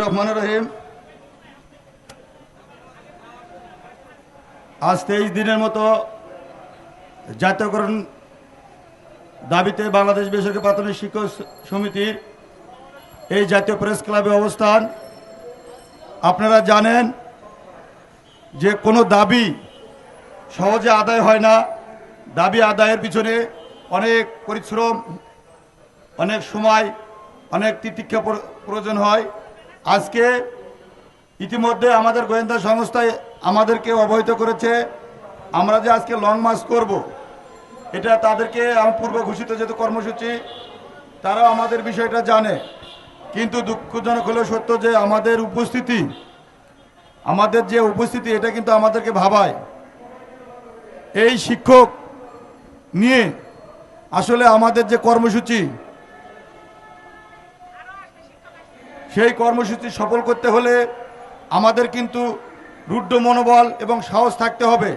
রহমান রহিম। আজ 23 দিনের মতো জাতীয়করণ দাবিতে বাংলাদেশ বেসরকারি প্রাথমিক শিক্ষক সমিতির এই জাতীয় প্রেস ক্লাবে অবস্থান। আপনারা জানেন যে কোনো দাবি সহজে আদায় হয় না। দাবি আদায়ের পিছনে অনেক পরিশ্রম, অনেক সময়, অনেক তিতিক্ষা প্রয়োজন হয়। আজকে ইতিমধ্যে আমাদের গোয়েন্দা সংস্থায় আমাদেরকে অবহিত করেছে আমরা যে আজকে লং মার্চ করব, এটা তাদেরকে পূর্ব ঘোষিত যেহেতু কর্মসূচি, তারাও আমাদের বিষয়টা জানে। কিন্তু দুঃখজনক হলেও সত্য যে আমাদের যে উপস্থিতি এটা কিন্তু আমাদেরকে ভাবায়। এই শিক্ষক নিয়ে আসলে আমাদের যে কর্মসূচি, সেই কর্মসূচি সফল করতে হলে আমাদের কিন্তু রুদ্ধ মনোবল এবং সাহস থাকতে হবে।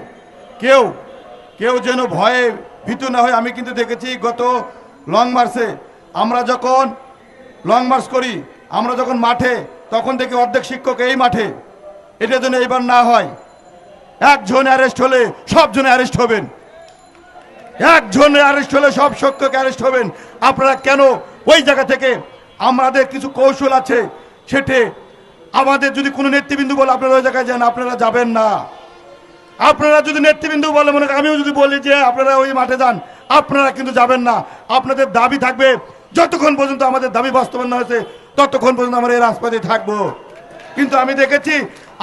কেউ যেন ভয়ে ভীতু না হয়। আমি কিন্তু দেখেছি গত লং মার্চে আমরা যখন লং মার্চ করি, আমরা যখন মাঠে, তখন দেখি অর্ধেক শিক্ষক এই মাঠে। এটা যেন এইবার না হয়। একজন অ্যারেস্ট হলে সবজন অ্যারেস্ট হবেন, একজন অ্যারেস্ট হলে সব শিক্ষক অ্যারেস্ট হবেন। আপনারা কেন ওই জায়গা থেকে, আমাদের কিছু কৌশল আছে, সেটে আমাদের যদি কোনো নেতৃবৃন্দ বলে আপনারা ওই জায়গায় যান, আপনারা যাবেন না। আপনারা যদি নেতৃবৃন্দ বলে, মনে আমিও যদি বলি যে আপনারা ওই মাঠে যান, আপনারা কিন্তু যাবেন না। আপনাদের দাবি থাকবে, যতক্ষণ পর্যন্ত আমাদের দাবি বাস্তবায়ন না হয়েছে ততক্ষণ পর্যন্ত আমরা এই রাজপথে থাকবো। কিন্তু আমি দেখেছি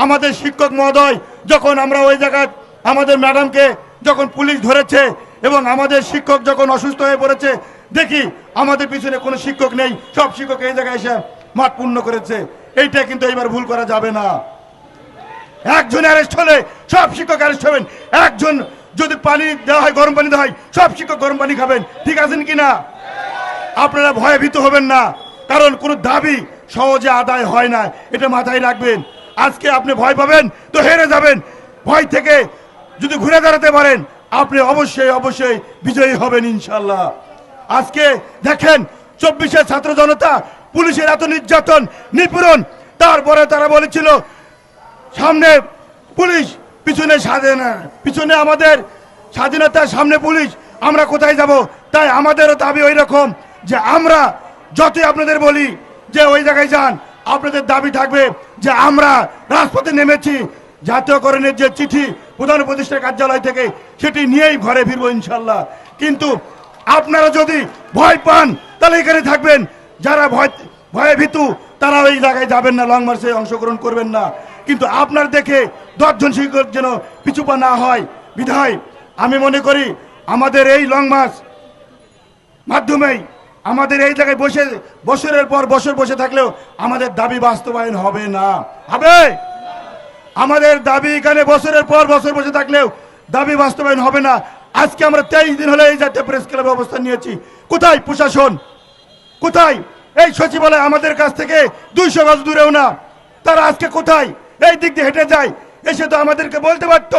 আমাদের শিক্ষক মহোদয়, যখন আমরা ওই জায়গায় আমাদের ম্যাডামকে যখন পুলিশ ধরেছে এবং আমাদের শিক্ষক যখন অসুস্থ হয়ে পড়েছে, দেখি আমাদের পিছনে কোনো শিক্ষক নেই, সব শিক্ষক এই জায়গায় এসে মাঠ পূর্ণ করেছে। এইটা কিন্তু এবার ভুল করা যাবে না। একজন অ্যারেস্ট হলে সব শিক্ষক অ্যারেস্ট হবেন। একজন যদি পানি দেওয়া হয়, গরম পানি দেওয়া হয়, সব শিক্ষক গরম পানি খাবেন। ঠিক আছেন কি না? আপনারা ভয়ে ভীত হবেন না, কারণ কোনো দাবি সহজে আদায় হয় না, এটা মাথায় রাখবেন। আজকে আপনি ভয় পাবেন তো হেরে যাবেন। ভয় থেকে যদি ঘুরে দাঁড়াতে পারেন, আপনি অবশ্যই বিজয়ী হবেন ইনশাল্লাহ। আজকে দেখেন 24-এর ছাত্র জনতা, পুলিশের এত নির্যাতন নিপীড়ন, তারপরে তারা বলেছিল সামনে পুলিশ, পিছনে আমাদের স্বাধীনতার সামনে পুলিশ, আমরা কোথায় যাব? তাই আমাদেরও দাবি ওই রকম যে আমরা যতই আপনাদের বলি যে ওই জায়গায় যান, আপনাদের দাবি থাকবে যে আমরা রাজপথে নেমেছি। জাতীয়করণের যে চিঠি প্রধান উপদেষ্টার কার্যালয় থেকে, সেটি নিয়েই ঘরে ফিরবো ইনশাল্লাহ। কিন্তু আপনারা যদি ভয় পান তাহলে এখানে থাকবেন। যারা ভয়ে ভীতু তারা ওই জায়গায় যাবেন না, লং মার্চে অংশগ্রহণ করবেন না। কিন্তু আপনার দেখে 10 জন শিক্ষক যেন পিছুপা না হয়, বিধায় আমি মনে করি আমাদের এই লং মার্চ মাধ্যমেই আমাদের এই জায়গায় বছরের পর বছর বসে থাকলেও আমাদের দাবি বাস্তবায়ন হবে না। আমাদের দাবি এখানে বছরের পর বছর বসে থাকলেও দাবি বাস্তবায়ন হবে না। আজকে আমরা 23 দিন হলে এই জাতীয় প্রেস ক্লাবে অবস্থান নিয়েছি। কোথায় প্রশাসন? কোথায় এই সচিবালয়? আমাদের কাছ থেকে 200 গজ দূরেও না। তারা আজকে কোথায়? এই দিক দিয়ে হেঁটে যায়, এসে তো আমাদেরকে বলতে পারত।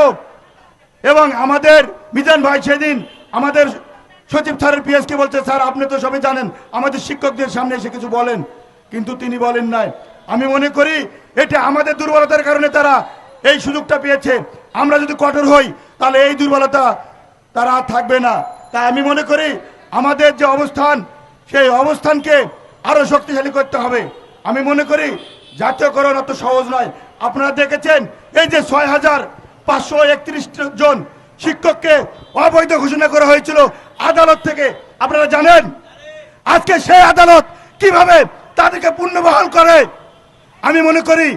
এবং আমাদের মিজান ভাই সেদিন আমাদের সচিব স্যারের পিএসকে বলছে, স্যার আপনি তো সবই জানেন, আমাদের শিক্ষকদের সামনে এসে কিছু বলেন, কিন্তু তিনি বলেন নাই। আমি মনে করি এটা আমাদের দুর্বলতার কারণে তারা এই সুযোগটা পেয়েছে। আমরা যদি কঠোর হই তাহলে এই দুর্বলতা তারা থাকবে না। তাই আমি মনে করি আমাদের যে অবস্থান, সেই অবস্থানকে আরো শক্তিশালী করতে হবে। আমি মনে করি জাতীয়করণ অত সহজ নয়। আপনারা দেখেছেন এই যে 6531 জন শিক্ষককে অবৈধ ঘোষণা করা হয়েছিল আদালত থেকে, আপনারা জানেন আজকে সেই আদালত কিভাবে তাদেরকে পুনর্বহাল করে। আমি মনে করি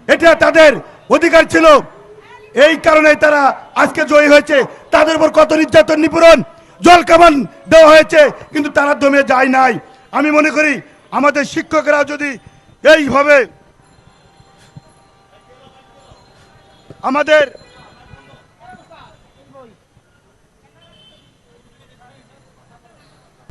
এটা তাদের অধিকার ছিল, এই কারণে তারা আজকে জয়ী হয়েছে। তাদের উপর কত নির্যাতন নিপীড়ন, জল কামান দেওয়া হয়েছে, কিন্তু তারা দমে যায় নাই। আমি মনে করি আমাদের শিক্ষকেরা যদি এইভাবে আমাদের